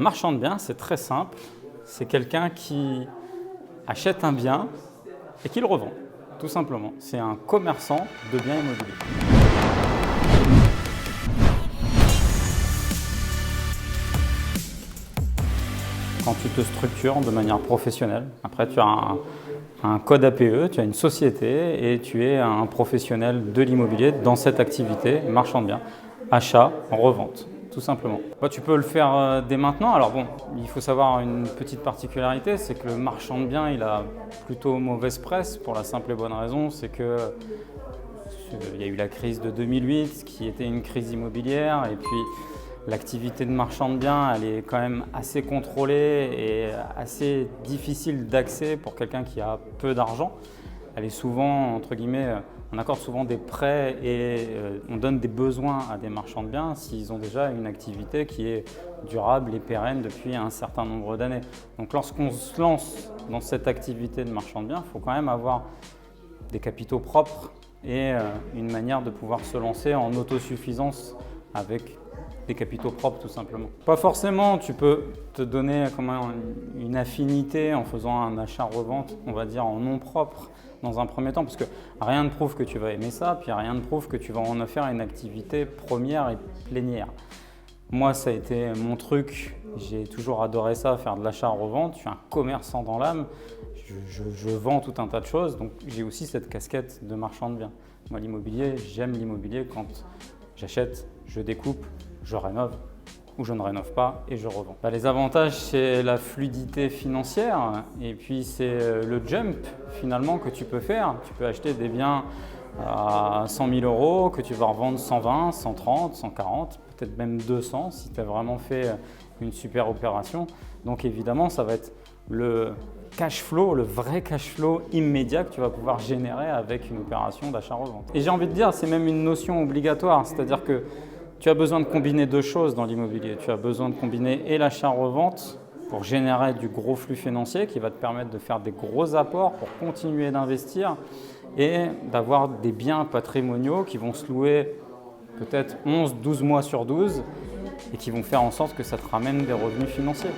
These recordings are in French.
Un marchand de biens, c'est très simple. C'est quelqu'un qui achète un bien et qui le revend, tout simplement. C'est un commerçant de biens immobiliers. Quand tu te structures de manière professionnelle, après tu as un code APE, tu as une société et tu es un professionnel de l'immobilier dans cette activité, marchand de biens, achat, revente, tout simplement. Tu peux le faire dès maintenant. Alors bon, il faut savoir une petite particularité, c'est que le marchand de biens, il a plutôt mauvaise presse pour la simple et bonne raison, c'est que il y a eu la crise de 2008 qui était une crise immobilière et puis l'activité de marchand de biens, elle est quand même assez contrôlée et assez difficile d'accès pour quelqu'un qui a peu d'argent. Elle est souvent, entre guillemets, on accorde souvent des prêts et on donne des besoins à des marchands de biens s'ils ont déjà une activité qui est durable et pérenne depuis un certain nombre d'années. Donc lorsqu'on se lance dans cette activité de marchand de biens, il faut quand même avoir des capitaux propres et une manière de pouvoir se lancer en autosuffisance avec des capitaux propres tout simplement. Pas forcément, tu peux te donner une affinité en faisant un achat-revente, on va dire en nom propre dans un premier temps, parce que rien ne prouve que tu vas aimer ça, puis rien ne prouve que tu vas en faire une activité première et plénière. Moi, ça a été mon truc, j'ai toujours adoré ça, faire de l'achat-revente, je suis un commerçant dans l'âme, je vends tout un tas de choses, donc j'ai aussi cette casquette de marchand de biens. Moi, l'immobilier, j'aime l'immobilier quand j'achète, je découpe, je rénove ou je ne rénove pas et je revends. Les avantages, c'est la fluidité financière et puis c'est le jump finalement que tu peux faire. Tu peux acheter des biens à 100 000 € que tu vas revendre 120, 130, 140, peut-être même 200 si tu as vraiment fait une super opération. Donc évidemment, ça va être le cash flow, le vrai cash flow immédiat que tu vas pouvoir générer avec une opération d'achat-revente. Et j'ai envie de dire, c'est même une notion obligatoire, c'est-à-dire que tu as besoin de combiner deux choses dans l'immobilier. Tu as besoin de combiner et l'achat-revente pour générer du gros flux financier qui va te permettre de faire des gros apports pour continuer d'investir et d'avoir des biens patrimoniaux qui vont se louer peut-être 11-12 mois sur 12 et qui vont faire en sorte que ça te ramène des revenus financiers.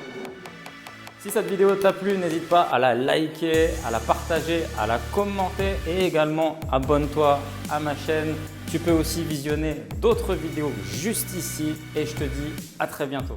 Si cette vidéo t'a plu, n'hésite pas à la liker, à la partager, à la commenter et également abonne-toi à ma chaîne. Tu peux aussi visionner d'autres vidéos juste ici et je te dis à très bientôt.